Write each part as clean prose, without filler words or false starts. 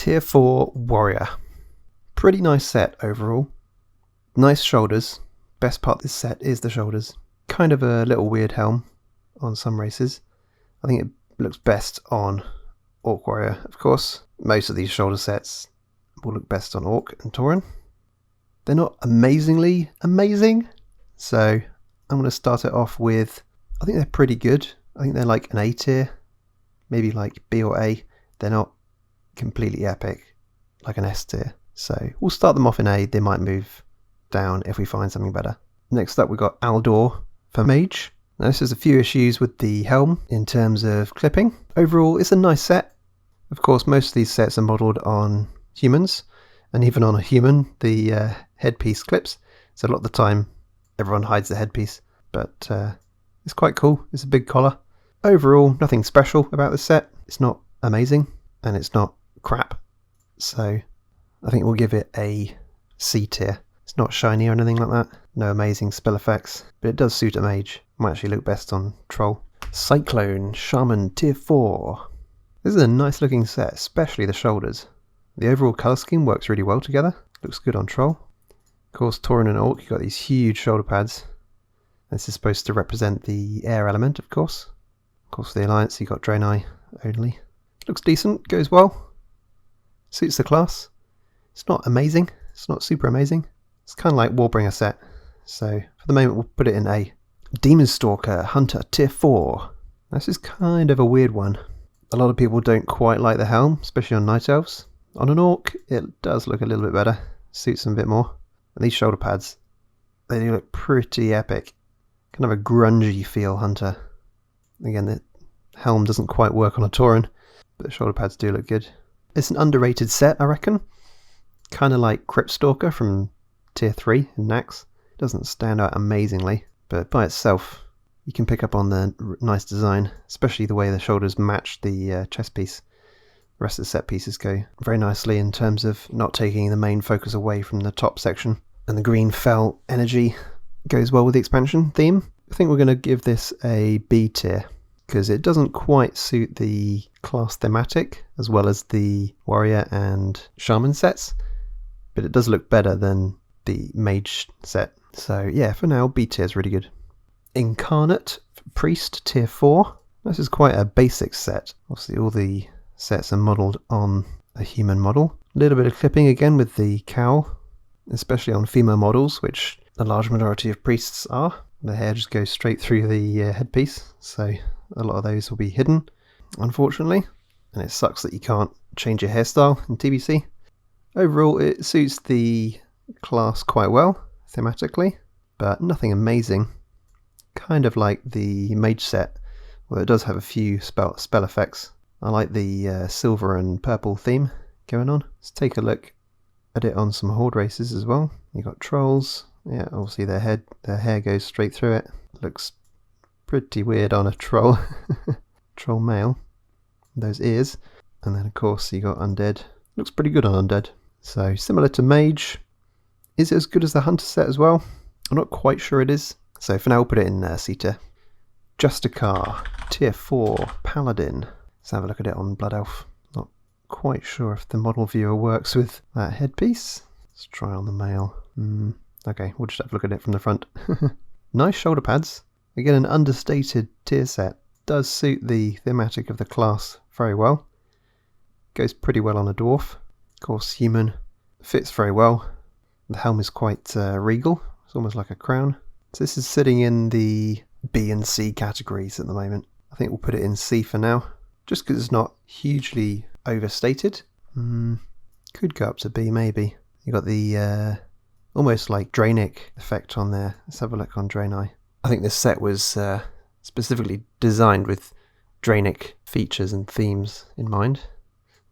Tier 4 Warrior. Pretty nice set overall. Nice shoulders. Best part of this set is the shoulders. Kind of a little weird helm on some races. I think it looks best on Orc Warrior, of course. Most of these shoulder sets will look best on Orc and Tauren. They're not amazingly amazing, so I'm going to start it off with, I think they're pretty good. I think they're like an A tier, maybe like B or A. They're not completely epic, like an S tier. So we'll start them off in A. They might move down if we find something better. Next up, we've got Aldor for Mage. Now, this has a few issues with the helm in terms of clipping. Overall, it's a nice set. Of course, most of these sets are modelled on humans, and even on a human, the headpiece clips. So a lot of the time, everyone hides the headpiece, but it's quite cool. It's a big collar. Overall, nothing special about this set. It's not amazing, and it's not crap. So I think we'll give it a C tier. It's not shiny or anything like that. No amazing spell effects, but it does suit a mage. Might actually look best on troll. Cyclone Shaman Tier 4. This is a nice looking set, especially the shoulders. The overall colour scheme works really well together. Looks good on troll. Of course, Tauren and Orc, you've got these huge shoulder pads. This is supposed to represent the air element, of course. Of course, for the Alliance, you've got Drainic only. Looks decent, goes well. Suits the class. It's not amazing. It's not super amazing. It's kind of like Warbringer set. So for the moment, we'll put it in A. Demon Stalker Hunter Tier 4. This is kind of a weird one. A lot of people don't quite like the helm, especially on Night Elves. On an Orc, it does look a little bit better. Suits them a bit more. And these shoulder pads, they do look pretty epic. Kind of a grungy feel Hunter. Again, the helm doesn't quite work on a Tauren, but the shoulder pads do look good. It's an underrated set, I reckon. Kind of like Crypt Stalker from Tier 3 in Nax. It doesn't stand out amazingly, but by itself, you can pick up on the nice design, especially the way the shoulders match the chest piece. The rest of the set pieces go very nicely in terms of not taking the main focus away from the top section. And the green fell energy goes well with the expansion theme. I think we're going to give this a B tier because it doesn't quite suit the class thematic as well as the warrior and shaman sets, but it does look better than the mage set. So yeah, for now, B tier is really good. Incarnate Priest Tier 4. This is quite a basic set. Obviously all the sets are modelled on a human model. A little bit of clipping again with the cowl, especially on female models, which a large majority of priests are. The hair just goes straight through the headpiece, so a lot of those will be hidden, unfortunately. And it sucks that you can't change your hairstyle in TBC. Overall, it suits the class quite well, thematically, but nothing amazing. Kind of like the mage set, although it does have a few spell effects. I like the silver and purple theme going on. Let's take a look at it on some horde races as well. You got trolls. Yeah, obviously their hair goes straight through it. Looks pretty weird on a troll. Troll male. Those ears. And then of course you got undead. Looks pretty good on undead. So similar to mage. Is it as good as the hunter set as well? I'm not quite sure it is. So for now we'll put it in C tier. Justicar Tier 4 Paladin. Let's have a look at it on Blood Elf. Not quite sure if the model viewer works with that headpiece. Let's try on the male. Okay, we'll just have a look at it from the front. Nice shoulder pads. Again, an understated tier set. Does suit the thematic of the class very well. Goes pretty well on a dwarf. Of course, human. Fits very well. The helm is quite regal. It's almost like a crown. So this is sitting in the B and C categories at the moment. I think we'll put it in C for now. Just because it's not hugely overstated. Could go up to B maybe. You got the almost like Drainic effect on there. Let's have a look on Drainic. I think this set was specifically designed with Drainic features and themes in mind.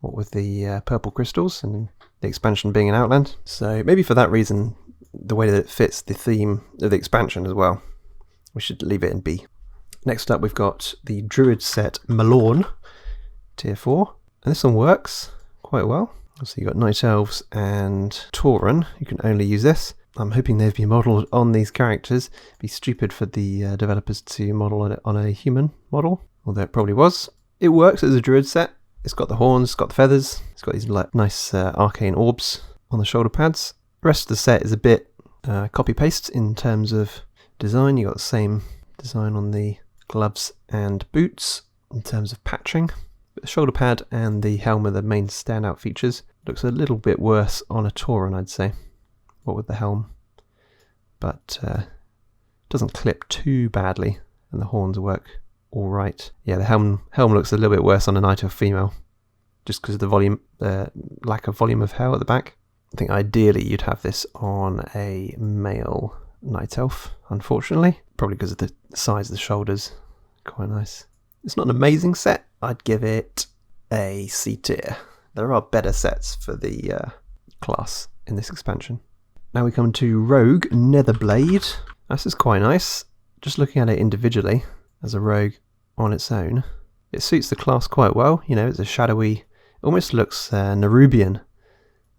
What with the purple crystals and the expansion being an outland. So maybe for that reason, the way that it fits the theme of the expansion as well, we should leave it in B. Next up we've got the druid set Malone Tier 4. And this one works quite well. So you've got Night Elves and Tauren. You can only use this. I'm hoping they've been modelled on these characters. It'd be stupid for the developers to model it on a human model, although it probably was. It works as a druid set. It's got the horns, it's got the feathers, it's got these nice arcane orbs on the shoulder pads. The rest of the set is a bit copy-paste in terms of design. You got the same design on the gloves and boots in terms of patching. But the shoulder pad and the helm are the main standout features. Looks a little bit worse on a Tauren, I'd say, what with the helm. But doesn't clip too badly, and the horns work all right. Yeah, the helm looks a little bit worse on a knight or female, just because of the lack of volume of hair at the back. I think ideally you'd have this on a male night elf, unfortunately, probably because of the size of the shoulders. Quite nice. It's not an amazing set. I'd give it a C tier. There are better sets for the class in this expansion. Now we come to Rogue Netherblade. This is quite nice. Just looking at it individually as a rogue on its own, it suits the class quite well. You know, it's a shadowy, almost looks Nerubian.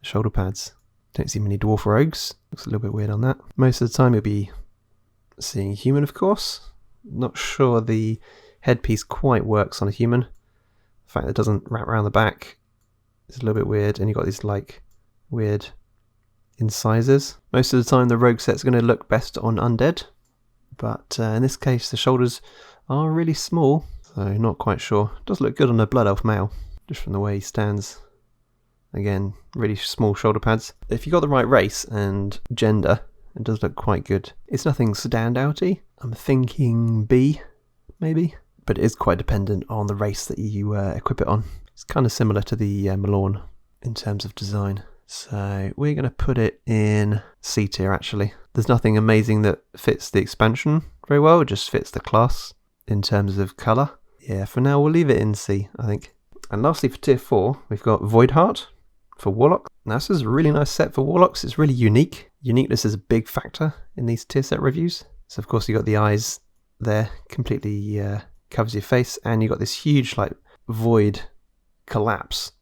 The shoulder pads. Don't see many dwarf rogues. Looks a little bit weird on that. Most of the time you'll be seeing human, of course. Not sure the headpiece quite works on a human. The fact that it doesn't wrap around the back is a little bit weird, and you've got these like weird incisors. Most of the time the rogue set's going to look best on undead, but in this case the shoulders are really small, so not quite sure. It does look good on a blood elf male, just from the way he stands. Again, really small shoulder pads. If you got the right race and gender, it does look quite good. It's nothing standouty. I'm thinking B, maybe, but it is quite dependent on the race that you equip it on. It's kind of similar to the Malone in terms of design. So we're going to put it in C tier actually. There's nothing amazing that fits the expansion very well, it just fits the class in terms of colour. Yeah, for now we'll leave it in C, I think. And lastly for tier 4, we've got Voidheart for Warlock. Now this is a really nice set for Warlocks. It's really unique. Uniqueness is a big factor in these tier set reviews. So of course you got the eyes there, completely covers your face, and you got this huge like void collapse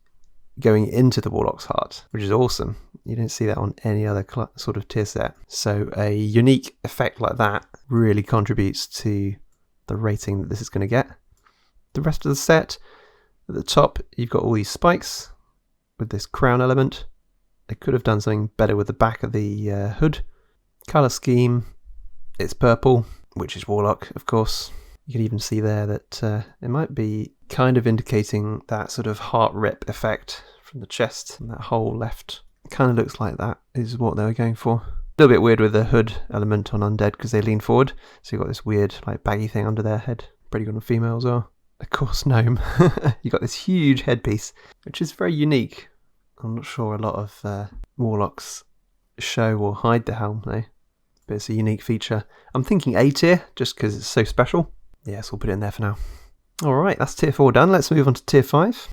going into the Warlock's heart, which is awesome. You don't see that on any other sort of tier set. So a unique effect like that really contributes to the rating that this is going to get. The rest of the set, at the top you've got all these spikes with this crown element. They could have done something better with the back of the hood. Colour scheme, it's purple, which is Warlock of course. You can even see there that it might be kind of indicating that sort of heart rip effect from the chest, and that whole left kind of looks like that is what they were going for. A little bit weird with the hood element on undead because they lean forward, so you've got this weird like baggy thing under their head. Pretty good on females are. Of course, gnome. You got this huge headpiece, which is very unique. I'm not sure a lot of Warlocks show or hide the helm though, but it's a unique feature. I'm thinking A tier just because it's so special. Yes, we'll put it in there for now. Alright, that's tier 4 done. Let's move on to tier 5.